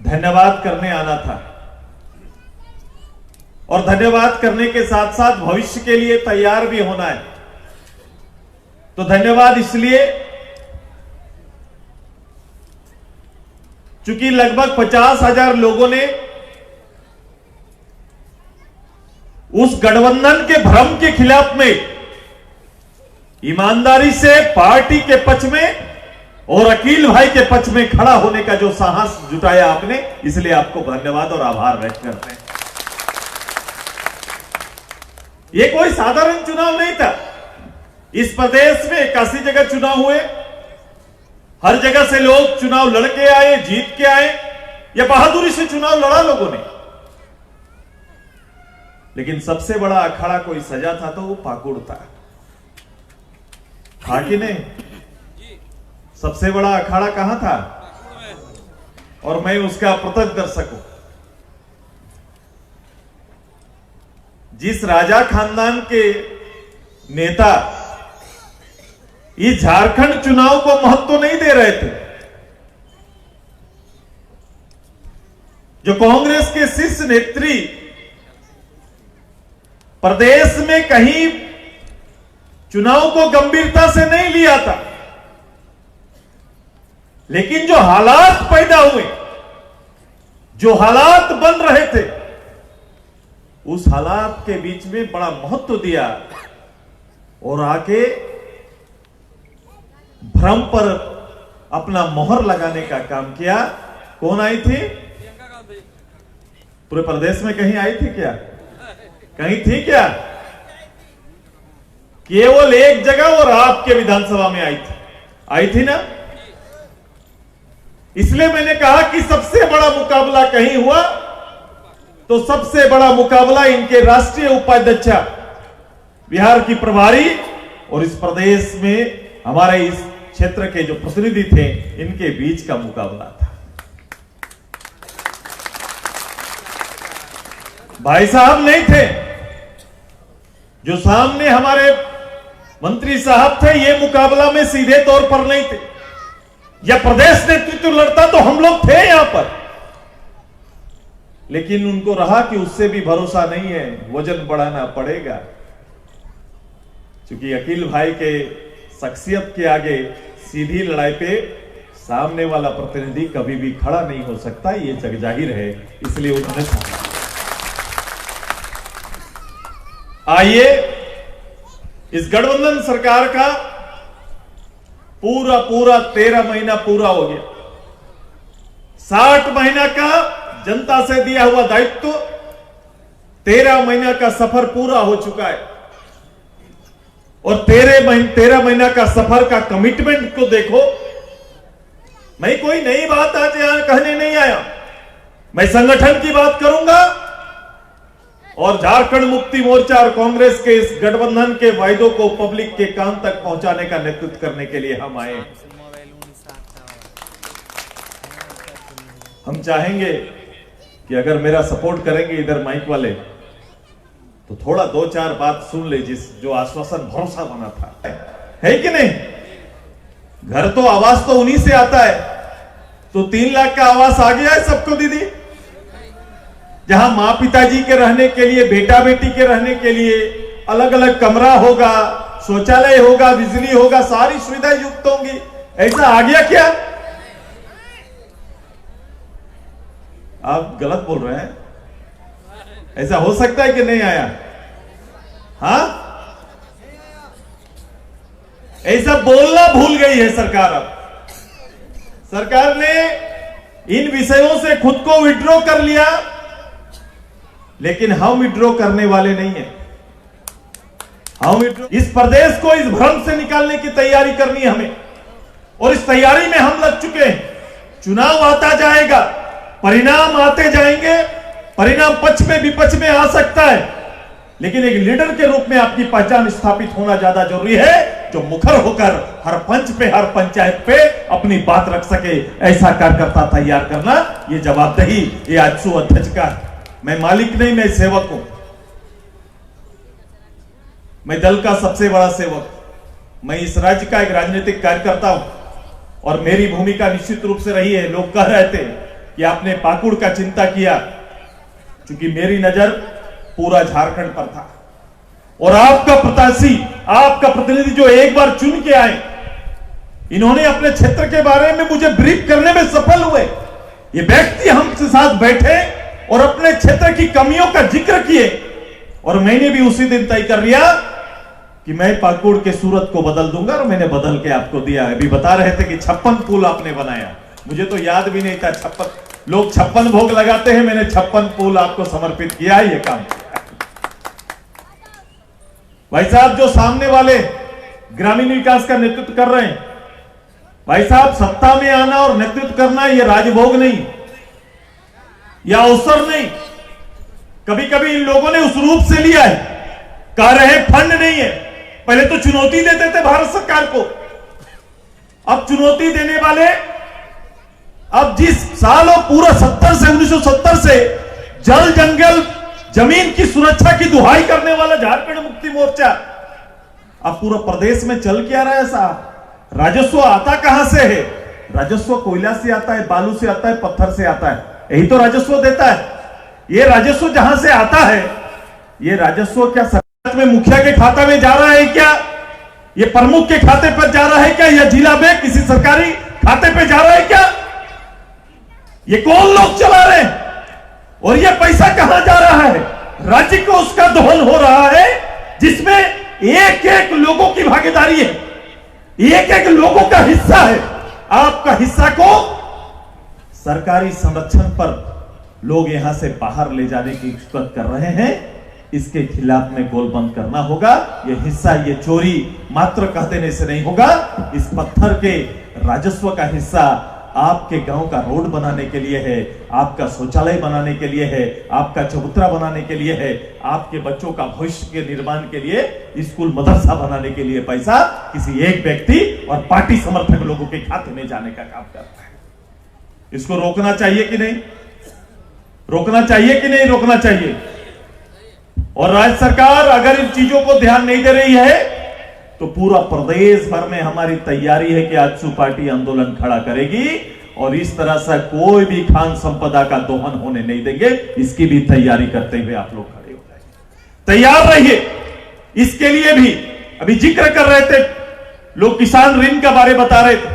धन्यवाद करने आना था और धन्यवाद करने के साथ साथ भविष्य के लिए तैयार भी होना है। तो धन्यवाद इसलिए चूंकि लगभग 50,000 लोगों ने उस गठबंधन के भ्रम के खिलाफ में ईमानदारी से पार्टी के पक्ष में और अकील भाई के पक्ष में खड़ा होने का जो साहस जुटाया आपने, इसलिए आपको धन्यवाद और आभार व्यक्त करते हैं। ये कोई साधारण चुनाव नहीं था। इस प्रदेश में 81 जगह चुनाव हुए, हर जगह से लोग चुनाव लड़के आए, जीत के आए, या बहादुरी से चुनाव लड़ा लोगों ने। लेकिन सबसे बड़ा अखाड़ा कोई सजा था तो वो पाकुड़ था कि नहीं? सबसे बड़ा अखाड़ा कहां था? और मैं उसका प्रत्यक्ष दर्शक हूं। जिस राजा खानदान के नेता इस झारखंड चुनाव को महत्व नहीं दे रहे थे, जो कांग्रेस के शीर्ष नेत्री प्रदेश में कहीं चुनाव को गंभीरता से नहीं लिया था, लेकिन जो हालात पैदा हुए, जो हालात बन रहे थे, उस हालात के बीच में बड़ा महत्व दिया और आके भ्रम पर अपना मोहर लगाने का काम किया। कौन आई थी? पूरे प्रदेश में कहीं आई थी क्या? कहीं थी क्या? केवल एक जगह और आपके विधानसभा में आई थी ना? इसलिए मैंने कहा कि सबसे बड़ा मुकाबला कहीं हुआ तो सबसे बड़ा मुकाबला इनके राष्ट्रीय उपाध्यक्ष, बिहार की प्रभारी और इस प्रदेश में हमारे इस क्षेत्र के जो प्रतिनिधि थे, इनके बीच का मुकाबला था। भाई साहब नहीं थे, जो सामने हमारे मंत्री साहब थे, ये मुकाबला में सीधे तौर पर नहीं थे। या प्रदेश नेतृत्व लड़ता तो हम लोग थे यहां पर, लेकिन उनको रहा कि उससे भी भरोसा नहीं है, वजन बढ़ाना पड़ेगा। क्योंकि अकील भाई के शख्सियत के आगे सीधी लड़ाई पे सामने वाला प्रतिनिधि कभी भी खड़ा नहीं हो सकता, ये जग जाहिर है। इसलिए उन्होंने आइए, इस गठबंधन सरकार का पूरा 13 महीना पूरा हो गया। 60 महीना का जनता से दिया हुआ दायित्व, 13 महीना का सफर पूरा हो चुका है। और 13 महीना का सफर का कमिटमेंट को देखो। मैं कोई नई बात आज यहां कहने नहीं आया, मैं संगठन की बात करूंगा और झारखंड मुक्ति मोर्चा और कांग्रेस के इस गठबंधन के वायदों को पब्लिक के कान तक पहुंचाने का नेतृत्व करने के लिए हम आए। हम चाहेंगे कि अगर मेरा सपोर्ट करेंगे इधर माइक वाले, तो थोड़ा 2-4 बात सुन ले, जो आश्वासन भरोसा बना था, है कि नहीं? घर तो आवास तो उन्हीं से आता है। तो 3 लाख का आवास आ गया है सबको दीदी, जहां मां पिताजी के रहने के लिए, बेटा बेटी के रहने के लिए अलग अलग कमरा होगा, शौचालय होगा, बिजली होगा, सारी सुविधाएं युक्त होंगी। ऐसा आ गया क्या? आप गलत बोल रहे हैं। ऐसा हो सकता है कि नहीं आया? हाँ, ऐसा बोलना भूल गई है सरकार। अब सरकार ने इन विषयों से खुद को विड्रॉ कर लिया, लेकिन हम विड्रॉ करने वाले नहीं है। हम इस प्रदेश को इस भ्रम से निकालने की तैयारी करनी है हमें, और इस तैयारी में हम लग चुके हैं। चुनाव आता जाएगा, परिणाम आते जाएंगे, परिणाम पक्ष में विपक्ष में आ सकता है, लेकिन एक लीडर के रूप में आपकी पहचान स्थापित होना ज्यादा जरूरी है, जो मुखर होकर हर पंच पे, हर पंचायत पे अपनी बात रख सके। ऐसा कार्यकर्ता तैयार करना, ये जवाबदेही ये आजसू अध्यक्ष का है। मैं मालिक नहीं, मैं सेवक हूं। मैं दल का सबसे बड़ा सेवक, मैं इस राज्य का एक राजनीतिक कार्यकर्ता हूं, और मेरी भूमिका निश्चित रूप से रही है। लोग कह रहे थे कि आपने पाकुड़ का चिंता किया, क्योंकि मेरी नजर पूरा झारखंड पर था और आपका प्रत्याशी, आपका प्रतिनिधि जो एक बार चुन के आए, इन्होंने अपने क्षेत्र के बारे में मुझे ब्रीफ करने में सफल हुए। ये व्यक्ति हमसे साथ बैठे और अपने क्षेत्र की कमियों का जिक्र किए और मैंने भी उसी दिन तय कर लिया कि मैं पाकुड़ के सूरत को बदल दूंगा और मैंने बदल के आपको दिया। अभी बता रहे थे कि 56 पुल आपने बनाया, मुझे तो याद भी नहीं था। 56 लोग 56 भोग लगाते हैं, मैंने 56 पुल आपको समर्पित किया है। ये काम भाई साहब जो सामने वाले ग्रामीण विकास का नेतृत्व कर रहे हैं, भाई साहब सत्ता में आना और नेतृत्व करना ये राजभोग नहीं या अवसर नहीं। कभी कभी इन लोगों ने उस रूप से लिया है, कह रहे फंड नहीं है। पहले तो चुनौती देते थे भारत सरकार को, अब चुनौती देने वाले, अब जिस साल और पूरा 1970 से जल जंगल जमीन की सुरक्षा की दुहाई करने वाला झारखंड मुक्ति मोर्चा अब पूरा प्रदेश में चल क्या रहा है साहब? राजस्व आता कहां से है? राजस्व कोयला से आता है, बालू से आता है, पत्थर से आता है, यही तो राजस्व देता है। ये राजस्व जहां से आता है, ये राजस्व क्या सरकार में मुखिया के खाता में जा रहा है क्या? ये प्रमुख के खाते पर जा रहा है क्या? या जिला में किसी सरकारी खाते पे जा रहा है क्या? ये कौन लोग चला रहे हैं और ये पैसा कहां जा रहा है? राज्य को उसका दोहन हो रहा है जिसमें एक एक लोगों की भागीदारी है, एक एक लोगों का हिस्सा है। आपका हिस्सा को सरकारी संरक्षण पर लोग यहां से बाहर ले जाने की कोशिश कर रहे हैं। इसके खिलाफ में गोल बंद करना होगा। ये हिस्सा, ये चोरी मात्र कह देने से नहीं होगा। इस पत्थर के राजस्व का हिस्सा आपके गांव का रोड बनाने के लिए है, आपका शौचालय बनाने के लिए है, आपका चबूतरा बनाने के लिए है, आपके बच्चों का भविष्य के निर्माण के लिए, स्कूल मदरसा बनाने के लिए पैसा किसी एक व्यक्ति और पार्टी समर्थक लोगों के खाते में जाने का काम करता है। इसको रोकना चाहिए कि नहीं? रोकना चाहिए कि नहीं रोकना चाहिए? और राज्य सरकार अगर इन चीजों को ध्यान नहीं दे रही है तो पूरा प्रदेश भर में हमारी तैयारी है कि आजसू पार्टी आंदोलन खड़ा करेगी और इस तरह से कोई भी खान संपदा का दोहन होने नहीं देंगे। इसकी भी तैयारी करते हुए आप लोग खड़े हो जाएंगे, तैयार रहिए। इसके लिए भी अभी जिक्र कर रहे थे लोग, किसान ऋण के बारे बता रहे थे,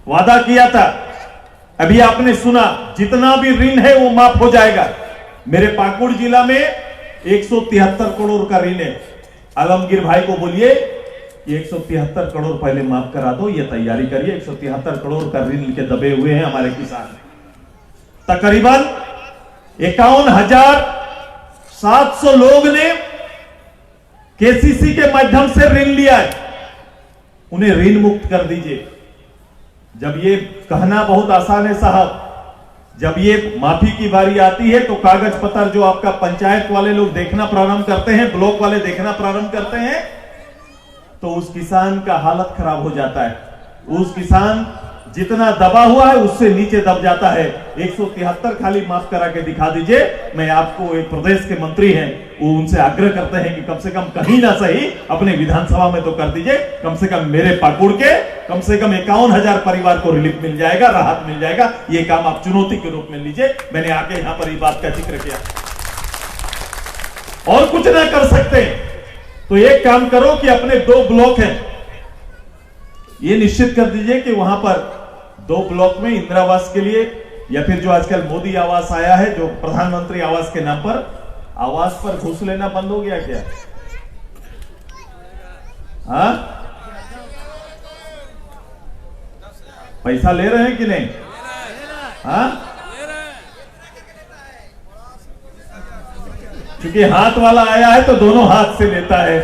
वादा किया था, अभी आपने सुना जितना भी ऋण है वो माफ हो जाएगा। मेरे पाकुड़ जिला में 173 करोड़ का ऋण है। आलमगीर भाई को बोलिए कि 173 करोड़ पहले माफ करा दो, ये तैयारी करिए। 173 करोड़ का ऋण के दबे हुए हैं हमारे किसान। तकरीबन 51,700 लोग ने केसीसी के माध्यम से ऋण लिया है, उन्हें ऋण मुक्त कर दीजिए। जब ये कहना बहुत आसान है साहब, जब ये माफी की बारी आती है तो कागज पत्र जो आपका पंचायत वाले लोग देखना प्रारंभ करते हैं, ब्लॉक वाले देखना प्रारंभ करते हैं, तो उस किसान का हालत खराब हो जाता है। उस किसान जितना दबा हुआ है उससे नीचे दब जाता है। 173 खाली माफ करा के दिखा दीजिए। मैं आपको, एक प्रदेश के मंत्री हैं, वो उनसे आग्रह करते हैं कि कम से कम कहीं ना सही अपने विधानसभा में तो कर दीजिए। कम से कम मेरे पाकुड़ के कम से कम 51,000 परिवार को रिलीफ मिल जाएगा, राहत मिल जाएगा। ये काम आप चुनौती के रूप में लीजिए। मैंने आके यहां पर इस बात का जिक्र किया। और कुछ ना कर सकते तो एक काम करो कि अपने 2 ब्लॉक हैं, ये निश्चित कर दीजिए कि वहां पर 2 ब्लॉक में इंदिरा आवास के लिए, या फिर जो आजकल मोदी आवास आया है, जो प्रधानमंत्री आवास के नाम पर, आवास पर घूस लेना बंद हो गया क्या? हाँ, पैसा ले रहे हैं कि नहीं? हाँ, क्योंकि हाथ वाला आया है तो दोनों हाथ से लेता है।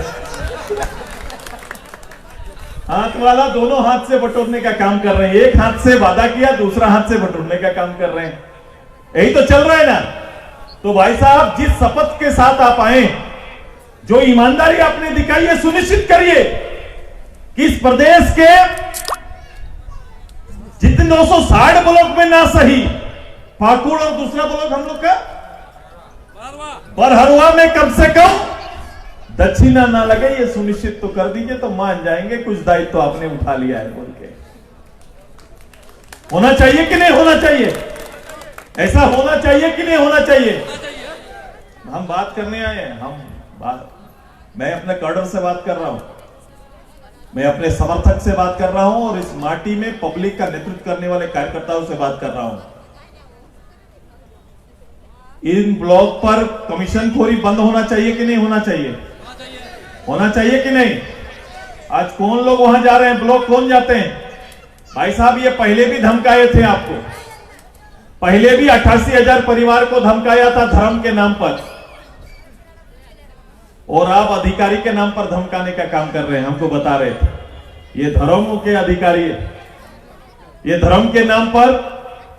हाथ वाला दोनों हाथ से बटोरने का काम कर रहे हैं। एक हाथ से वादा किया, दूसरा हाथ से बटोरने का काम कर रहे हैं। यही तो चल रहा है ना। तो भाई साहब, जिस शपथ के साथ आप आए, जो ईमानदारी आपने दिखाई है, सुनिश्चित करिए कि इस प्रदेश के जितने 260 ब्लॉक में ना सही, पाकुड़ और दूसरा ब्लॉक हम लोग का बरहरुआ में कम से कम दक्षिणा ना लगे, ये सुनिश्चित तो कर दीजिए। तो मान जाएंगे कुछ दायित्व तो आपने उठा लिया है बोल के। होना चाहिए कि नहीं होना चाहिए? ऐसा होना चाहिए कि नहीं होना चाहिए? हम बात करने आए हैं, मैं अपने कैडर से बात कर रहा हूं, मैं अपने समर्थक से बात कर रहा हूं और इस माटी में पब्लिक का नेतृत्व करने वाले कार्यकर्ताओं से बात कर रहा हूं। इन ब्लॉक पर कमीशनखोरी बंद होना चाहिए कि नहीं होना चाहिए? होना चाहिए कि नहीं? आज कौन लोग वहां जा रहे हैं? ब्लॉक कौन जाते हैं? भाई साहब, ये पहले भी धमकाए थे आपको, पहले भी 88,000 परिवार को धमकाया था धर्म के नाम पर, और आप अधिकारी के नाम पर धमकाने का काम कर रहे हैं। हमको बता रहे थे ये धर्म के अधिकारी है, ये धर्म के नाम पर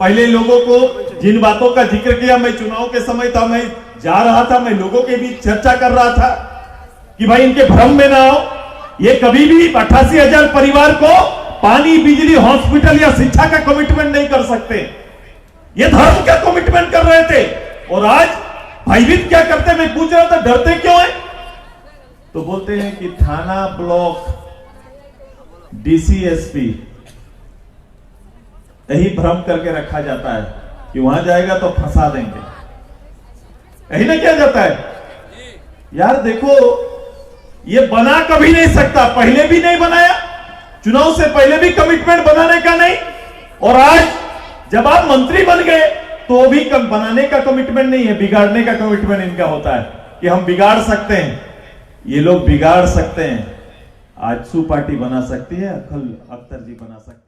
पहले लोगों को जिन बातों का जिक्र किया, मैं चुनाव के समय था, मैं जा रहा था, मैं लोगों के बीच चर्चा कर रहा था कि भाई इनके भ्रम में ना आओ, ये कभी भी 88,000 परिवार को पानी, बिजली, हॉस्पिटल या शिक्षा का कमिटमेंट नहीं कर सकते। ये धर्म का कमिटमेंट कर रहे थे, और आज भयभीत क्या करते? मैं पूछ रहा था डरते क्यों है? तो बोलते हैं कि थाना, ब्लॉक, डीसी, एसपी, यही भ्रम करके रखा जाता है कि वहां जाएगा तो फंसा देंगे, यही ना किया जाता है। यार देखो, ये बना कभी नहीं सकता, पहले भी नहीं बनाया, चुनाव से पहले भी कमिटमेंट बनाने का नहीं, और आज जब आप मंत्री बन गए तो भी बनाने का कमिटमेंट नहीं है, बिगाड़ने का कमिटमेंट इनका होता है कि हम बिगाड़ सकते हैं। ये लोग बिगाड़ सकते हैं। आज सू पार्टी बना सकती है, अखिल अख्तर जी बना सकते हैं।